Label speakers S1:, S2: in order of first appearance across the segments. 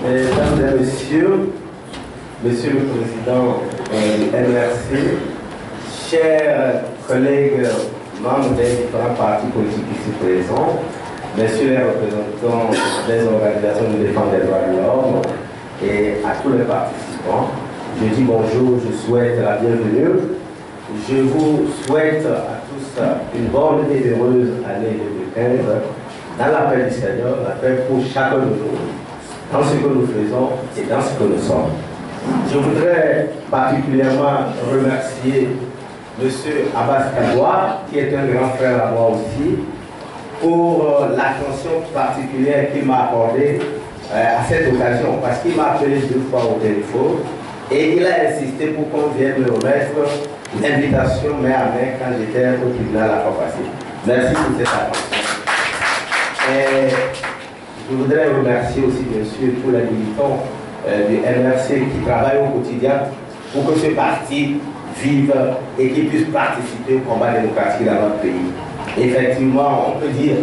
S1: Mesdames et messieurs, Monsieur le Président du MRC, chers collègues membres des différents partis politiques ici présents, messieurs les représentants des organisations de défense des droits de l'homme et à tous les participants, je dis bonjour, je souhaite la bienvenue. Je vous souhaite à tous une bonne et heureuse année 2015 dans la paix du Seigneur, la paix pour chacun de nous, dans ce que nous faisons et dans ce que nous sommes. Je voudrais particulièrement remercier M. Abbas Kadoua, qui est un grand frère à moi aussi, pour l'attention particulière qu'il m'a accordée à cette occasion, parce qu'il m'a appelé 2 fois au téléphone et il a insisté pour qu'on vienne me remettre l'invitation main à main quand j'étais au tribunal la fois passée. Merci pour cette attention. Et je voudrais remercier aussi, bien sûr, tous les militants du MRC qui travaillent au quotidien pour que ce parti vive et qu'il puisse participer au combat démocratique dans notre pays. Effectivement, on peut dire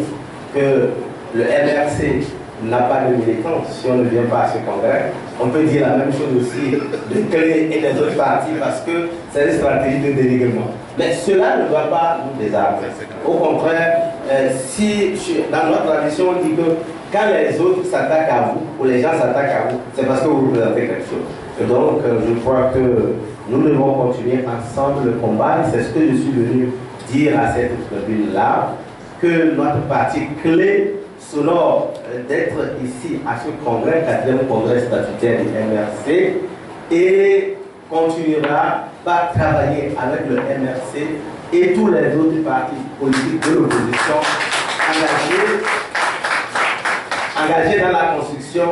S1: que le MRC n'a pas de militants si on ne vient pas à ce congrès. On peut dire la même chose aussi de Clé et des autres partis parce que c'est une stratégie de dénigrement. Mais cela ne doit pas nous désarmer. Au contraire, si dans notre tradition on dit que quand les autres s'attaquent à vous, ou les gens s'attaquent à vous, c'est parce que vous représentez quelque chose. Et donc, je crois que nous devons continuer ensemble le combat. C'est ce que je suis venu dire à cette tribune-là, que notre parti Clé sonore d'être ici à ce congrès, 4e congrès statutaire du MRC, et continuera par travailler avec le MRC et tous les autres partis politiques de l'opposition engagés dans la construction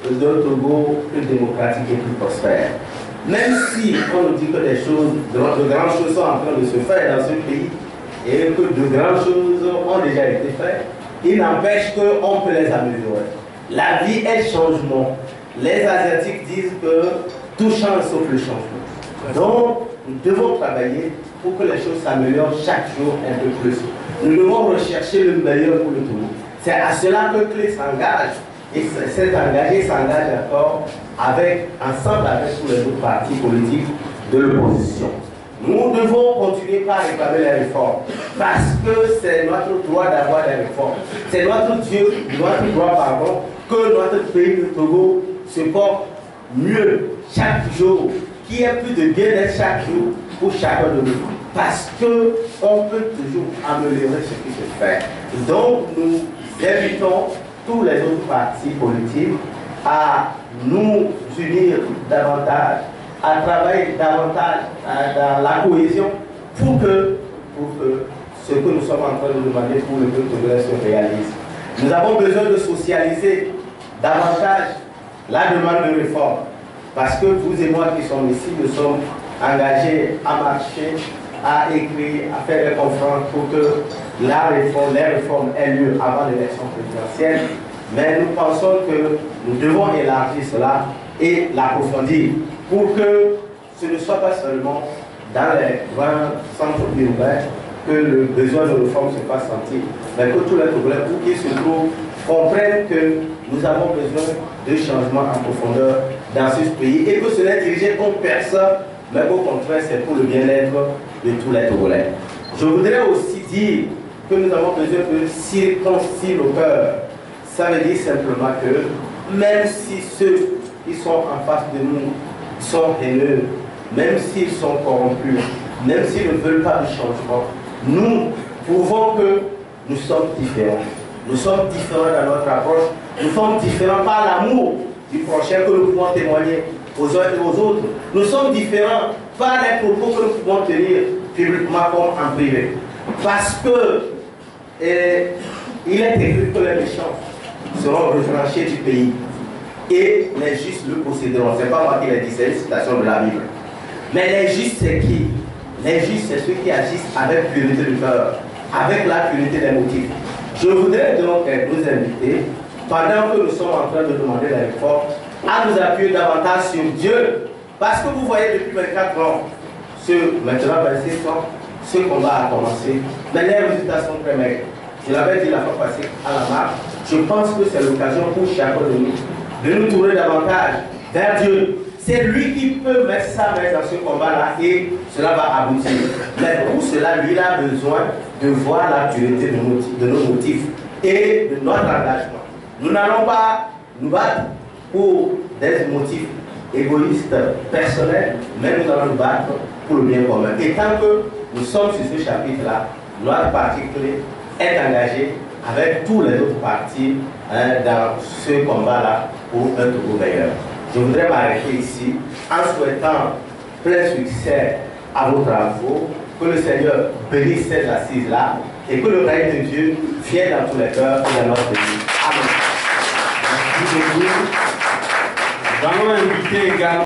S1: d'un Togo plus démocratique et plus prospère. Même si on nous dit que des choses, de grandes choses sont en train de se faire dans ce pays et que de grandes choses ont déjà été faites, il n'empêche qu'on peut les améliorer. La vie est changement. Les Asiatiques disent que tout change sauf le changement. Donc, nous devons travailler pour que les choses s'améliorent chaque jour un peu plus. Nous devons rechercher le meilleur pour le Togo. C'est à cela que Clé s'engage. Et s'est engagé, s'engage encore ensemble avec tous les autres partis politiques de l'opposition. Nous devons continuer par réclamer les réformes, parce que c'est notre droit d'avoir des réformes. C'est notre droit, pardon, que notre pays, le Togo, se porte mieux chaque jour, qu'il y ait plus de bien-être chaque jour pour chacun de nous. Parce qu'on peut toujours améliorer ce qui se fait. Donc, nous invitons tous les autres partis politiques à nous unir davantage, à travailler davantage dans la cohésion pour que ce que nous sommes en train de demander pour le peuple togolais se réalise. Nous avons besoin de socialiser davantage la demande de réforme parce que vous et moi qui sommes ici, nous sommes engagés à marcher, à écrire, à faire des conférences pour que les réformes aient lieu avant l'élection présidentielle. Mais nous pensons que nous devons élargir cela et l'approfondir pour que ce ne soit pas seulement dans les 20 centres urbains que le besoin de réforme se fasse sentir, mais que tous les Togolais, pour qu'ils se trouvent, comprennent que nous avons besoin de changements en profondeur dans ce pays et que ce n'est dirigé contre personne, mais au contraire, c'est pour le bien-être de tous les Togolais. Je voudrais aussi dire que nous avons besoin de circoncire nos cœurs. Ça veut dire simplement que même si ceux qui sont en face de nous sont haineux, même s'ils sont corrompus, même s'ils ne veulent pas de changement, nous prouvons que nous sommes différents. Nous sommes différents dans notre approche, nous sommes différents par l'amour du prochain que nous pouvons témoigner aux uns et aux autres. Nous sommes différents par les propos que nous pouvons tenir publiquement comme en privé. Parce que il est écrit que les méchants seront retranchés du pays et les justes le posséderont. Ce n'est pas moi qui l'ai dit, c'est une citation de la Bible. Mais les justes, c'est qui? Les justes, c'est ceux qui agissent avec pureté de cœur, avec la pureté des motifs. Je voudrais donc nous inviter, pendant que nous sommes en train de demander la réforme, à nous appuyer davantage sur Dieu. Parce que vous voyez depuis 24 ans, maintenant 26 ans, ce combat a commencé. Mais les résultats sont très maigres. Je l'avais dit la fois passée à la marque. Je pense que c'est l'occasion pour chacun de nous de nous tourner davantage vers Dieu. C'est lui qui peut mettre sa main dans ce combat-là et cela va aboutir. Mais pour cela, lui, il a besoin de voir la pureté de nos motifs et de notre engagement. Nous n'allons pas nous battre pour des motifs égoïstes, personnels, mais nous allons nous battre pour le bien commun. Et tant que nous sommes sur ce chapitre-là, notre parti clé est engagé avec tous les autres partis dans ce combat-là pour un Togo meilleur. Je voudrais m'arrêter ici en souhaitant plein succès à vos travaux, que le Seigneur bénisse ces assises-là et que le règne de Dieu vienne dans tous les cœurs et dans notre pays. Amen.
S2: Merci beaucoup. Nous allons inviter également